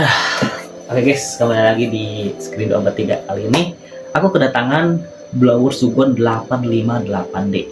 Oke guys, kembali lagi di Screen 23. Kali ini aku kedatangan blower Sugon 858D.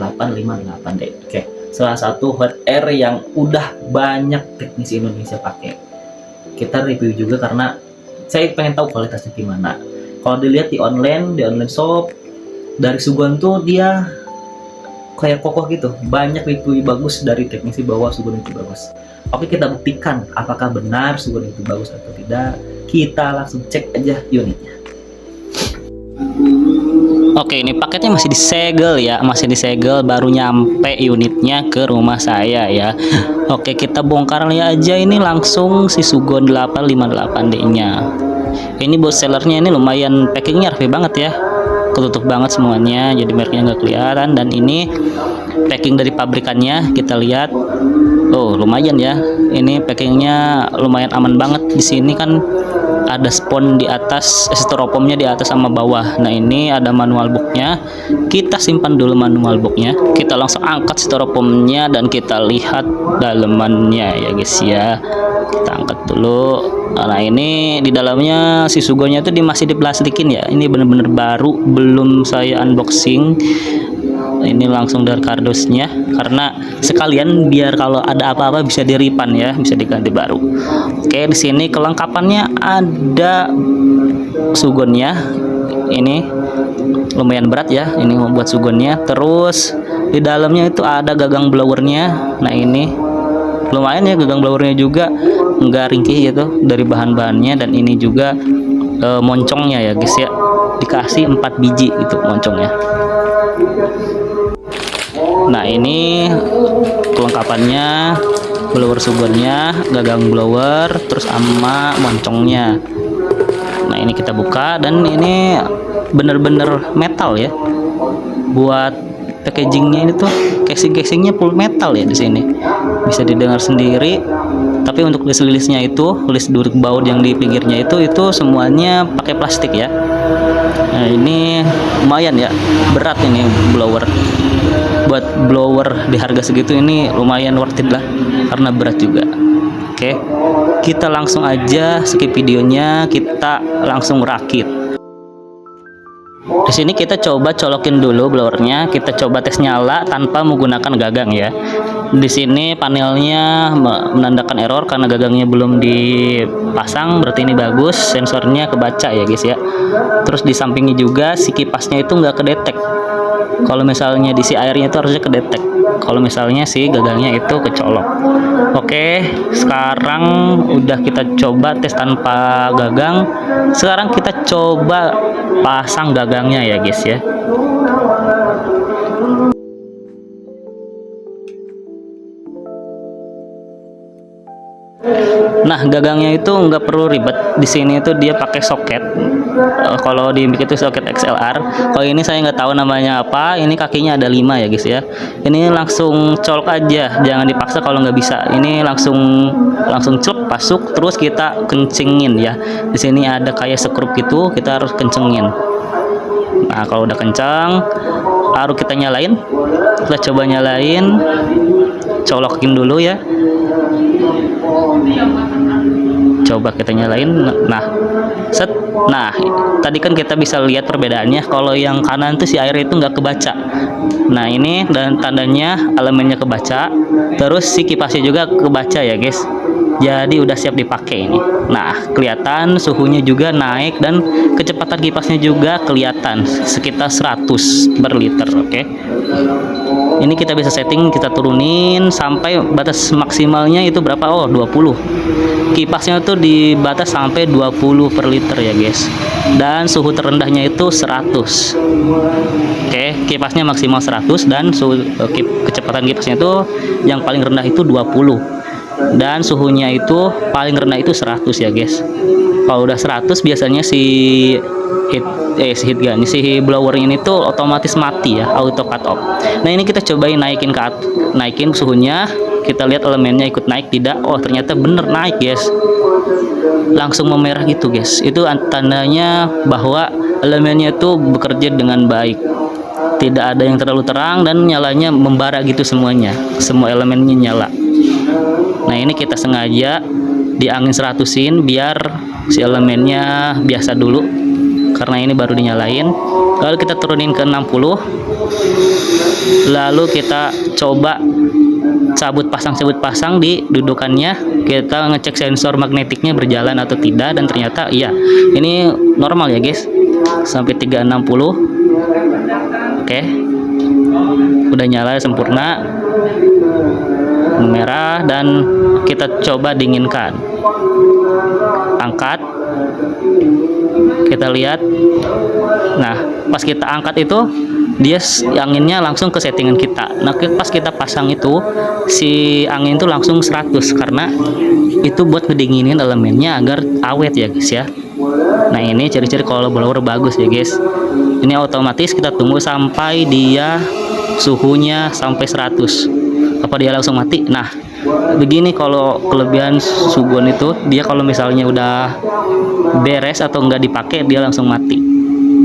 858D. Oke, salah satu hot air yang udah banyak teknisi Indonesia pakai. Kita review juga karena saya pengen tahu kualitasnya gimana. Kalau dilihat di online shop dari Sugon tuh dia kayak kokoh gitu, banyak review bagus dari teknisi bahwa Sugon itu bagus. Oke, kita buktikan apakah benar Sugon itu bagus atau tidak. Kita langsung cek aja unitnya. Oke, ini paketnya masih disegel ya, masih disegel, baru nyampe unitnya ke rumah saya ya. Oke, kita bongkar aja ini langsung si Sugon 858D-nya. Ini bos sellernya ini lumayan packingnya rapi banget ya, ketutup banget semuanya, jadi mereknya nggak kelihatan. Dan ini packing dari pabrikannya kita lihat, oh lumayan ya, ini packingnya lumayan aman banget. Di sini kan ada spon di atas, styrofoamnya di atas sama bawah. Nah ini ada manual booknya, kita simpan dulu manual booknya, kita langsung angkat styrofoamnya dan kita lihat dalemannya ya guys ya. Kita angkat dulu. Nah ini di dalamnya si Sugonya itu masih diplastikin ya, ini bener-bener baru, belum saya unboxing. Ini langsung dari kardusnya, karena sekalian biar kalau ada apa-apa bisa diripan ya, bisa diganti baru. Oke, di sini kelengkapannya ada Sugonnya. Ini lumayan berat ya, ini membuat Sugonnya. Terus di dalamnya itu ada gagang blowernya. Nah ini lumayan ya, gagang blowernya juga nggak ringkih gitu dari bahan-bahannya. Dan ini juga moncongnya ya guys ya, dikasih 4 biji itu moncongnya. Nah ini kelengkapannya, blower Sugonnya, gagang blower, terus sama moncongnya. Nah ini kita buka dan ini bener-bener metal ya. Buat packagingnya ini tuh casingnya full metal ya di sini. Bisa didengar sendiri. Tapi untuk list-listnya itu, list duruk baut yang di pinggirnya itu semuanya pakai plastik ya. Nah ini lumayan ya, berat ini blower. Buat blower di harga segitu ini lumayan worth it lah, karena berat juga. Oke, kita langsung aja skip videonya, kita langsung rakit. Di sini kita coba colokin dulu blowernya, kita coba tes nyala tanpa menggunakan gagang ya. Di sini panelnya menandakan error karena gagangnya belum dipasang, berarti ini bagus, sensornya kebaca ya guys ya. Terus di sampingnya juga si kipasnya itu nggak kedetek. Kalau misalnya diisi airnya itu harusnya kedetek, kalau misalnya si gagangnya itu kecolok. Oke, sekarang udah kita coba tes tanpa gagang. Sekarang kita coba pasang gagangnya ya guys ya. Nah gagangnya itu nggak perlu ribet. Di sini itu dia pakai soket. Kalau di Mic itu soket XLR. Kalau ini saya nggak tahu namanya apa. Ini kakinya ada 5 ya guys ya. Ini langsung colok aja, jangan dipaksa kalau nggak bisa. Ini langsung celuk masuk, terus kita kencingin ya. Di sini ada kayak sekrup gitu, kita harus kencengin. Nah kalau udah kencang, baru kita nyalain. Kita coba nyalain, colokin dulu ya. Coba kita nyalain. Nah set. Nah tadi kan kita bisa lihat perbedaannya, kalau yang kanan tuh si air itu nggak kebaca. Nah ini dan tandanya elemennya kebaca, terus si kipasnya juga kebaca ya guys. Jadi udah siap dipakai ini. Nah kelihatan suhunya juga naik dan kecepatan kipasnya juga kelihatan sekitar 100 per liter. Oke, ini kita bisa setting, kita turunin sampai batas maksimalnya itu berapa? Oh 20. Kipasnya tuh dibatas sampai 20 per liter ya guys. Dan suhu terendahnya itu 100. Oke, kipasnya maksimal 100 dan suhu kecepatan kipasnya itu yang paling rendah itu 20. Dan suhunya itu paling rendah itu 100 ya guys. Kalau udah 100 biasanya si blower ini tuh otomatis mati ya, auto cut off. Nah ini kita cobain naikin suhunya, kita lihat elemennya ikut naik tidak. Oh ternyata bener naik guys, langsung memerah gitu guys. Itu tandanya bahwa elemennya itu bekerja dengan baik, tidak ada yang terlalu terang dan nyalanya membara gitu semuanya, semua elemennya nyala. Nah ini kita sengaja di angin 100-in biar si elemennya biasa dulu, karena ini baru dinyalain. Lalu kita turunin ke 60, lalu kita coba cabut pasang di dudukannya. Kita ngecek sensor magnetiknya berjalan atau tidak, dan ternyata iya, ini normal ya guys, sampai 360. Oke, udah nyala sempurna merah, dan kita coba dinginkan. Angkat, kita lihat. Nah, pas kita angkat itu dia anginnya langsung ke settingan kita. Nah, pas kita pasang itu si angin itu langsung 100, karena itu buat ngedinginin elemennya agar awet ya guys ya. Nah, ini ciri-ciri kalau blower bagus ya guys. Ini otomatis kita tunggu sampai dia suhunya sampai 100. Apa dia langsung mati? Nah, begini kalau kelebihan Sugon itu, dia kalau misalnya udah beres atau nggak dipakai dia langsung mati.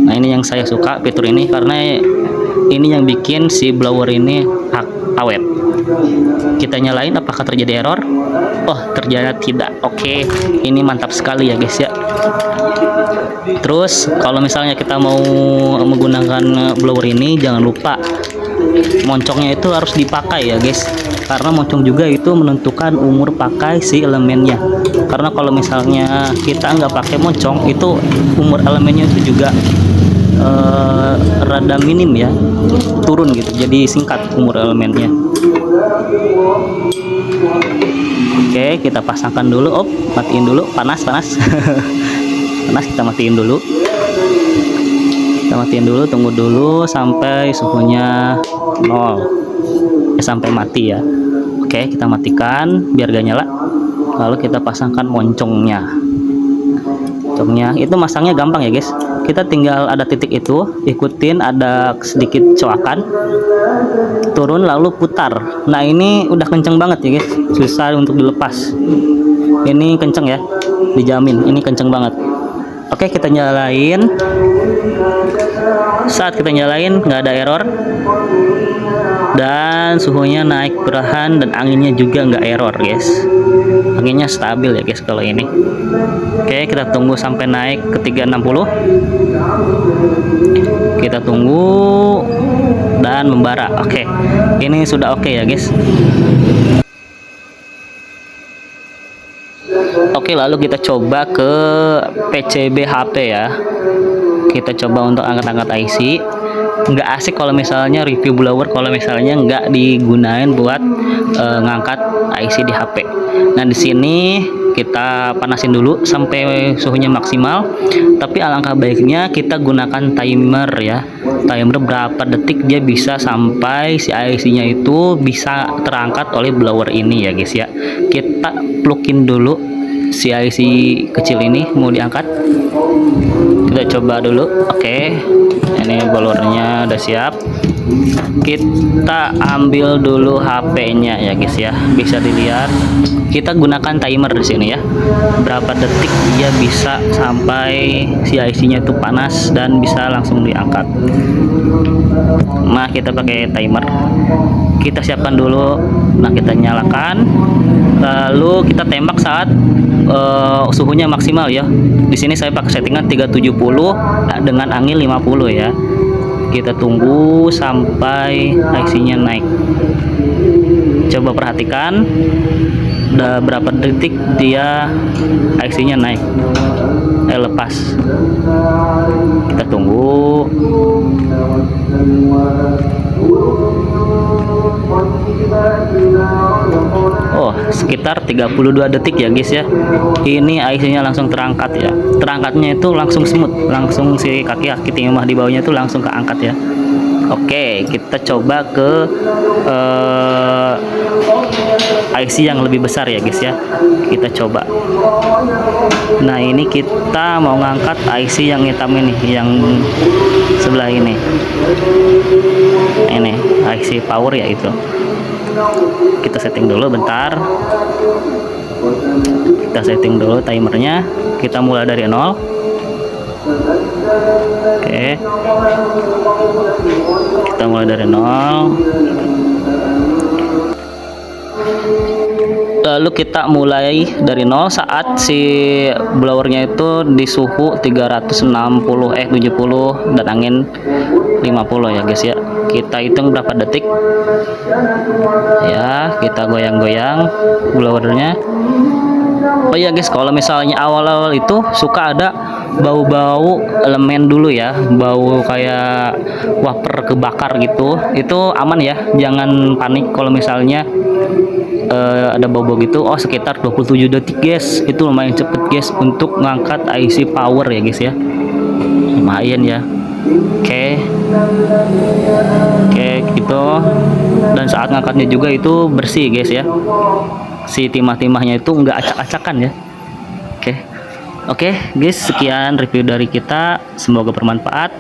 Nah, ini yang saya suka fitur ini, karena ini yang bikin si blower ini awet. Kita nyalain, apakah terjadi error? Oh, ternyata tidak. Oke, ini mantap sekali ya guys ya. Terus kalau misalnya kita mau menggunakan blower ini, jangan lupa moncongnya itu harus dipakai ya guys, karena moncong juga itu menentukan umur pakai si elemennya. Karena kalau misalnya kita nggak pakai moncong, itu umur elemennya itu juga rada minim ya, turun gitu, jadi singkat umur elemennya. Oke, kita pasangkan dulu. Matiin dulu, panas panas. Kita matiin dulu. Tunggu dulu sampai suhunya 0, sampai mati ya. Oke, kita matikan biar gak nyala. Lalu kita pasangkan moncongnya. Itu masangnya gampang ya guys. Kita tinggal ada titik itu, ikutin ada sedikit coakan, turun lalu putar. Nah, ini udah kenceng banget ya guys, susah untuk dilepas. Ini kenceng ya, dijamin ini kenceng banget. Oke, kita nyalain. Saat kita nyalain nggak ada error, dan suhunya naik perlahan, dan anginnya juga nggak error guys. Anginnya stabil ya guys kalau ini. Oke, kita tunggu sampai naik ke 360. Kita tunggu dan membara. Oke, ini sudah oke ya guys. Oke, lalu kita coba ke PCB HP ya. Kita coba untuk angkat-angkat IC. Nggak asik kalau misalnya review blower kalau misalnya nggak digunain buat ngangkat IC di HP. Nah, di sini kita panasin dulu sampai suhunya maksimal. Tapi alangkah baiknya kita gunakan timer ya. Timer berapa detik dia bisa sampai si IC-nya itu bisa terangkat oleh blower ini ya guys ya. Kita plugin dulu si IC kecil ini mau diangkat. Kita coba dulu. Oke, ini blowernya udah siap. Kita ambil dulu HP-nya ya guys ya, bisa dilihat. Kita gunakan timer di sini ya, berapa detik dia bisa sampai si IC-nya itu panas dan bisa langsung diangkat. Nah, kita pakai timer. Kita siapkan dulu. Nah, kita nyalakan, lalu kita tembak saat suhunya maksimal ya. Di sini saya pakai settingan 370 dengan angin 50 ya. Kita tunggu sampai IC-nya naik. Coba perhatikan udah berapa detik dia IC-nya naik. Lepas. Kita tunggu. Oh, sekitar 32 detik ya guys ya. Ini IC-nya langsung terangkat ya. Terangkatnya itu langsung smooth, langsung si kaki timah di bawahnya itu langsung keangkat ya. Oke, kita coba ke IC yang lebih besar ya guys ya. Kita coba. Nah, ini kita mau ngangkat IC yang hitam ini, yang sebelah ini. Ini IC power ya itu. Kita setting dulu bentar. Kita setting dulu timernya. Kita mulai dari 0. Oke. Kita mulai dari 0. Lalu kita mulai dari nol saat si blowernya itu di suhu 70 dan angin 50 ya guys ya. Kita hitung berapa detik ya, kita goyang-goyang blowernya. Oh iya guys, kalau misalnya awal-awal itu suka ada bau-bau elemen dulu ya, bau kayak wafer kebakar gitu, itu aman ya, jangan panik kalau misalnya ada bau-bau gitu. Oh, sekitar 27 detik guys, itu lumayan cepet guys untuk ngangkat IC power ya guys ya, lumayan ya. Oke, gitu. Dan saat ngangkatnya juga itu bersih guys ya, si timah-timahnya itu nggak acak-acakan ya. Oke guys, sekian review dari kita, semoga bermanfaat.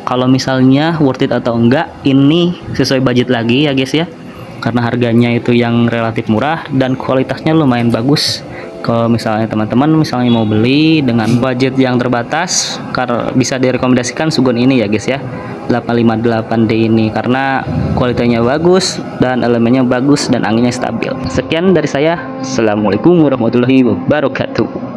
Kalau misalnya worth it atau enggak, ini sesuai budget lagi ya guys ya, karena harganya itu yang relatif murah dan kualitasnya lumayan bagus. Kalau misalnya teman-teman misalnya mau beli dengan budget yang terbatas, bisa direkomendasikan Sugon ini ya guys ya, 858D ini, karena kualitasnya bagus dan elemennya bagus dan anginnya stabil. Sekian dari saya, assalamualaikum warahmatullahi wabarakatuh.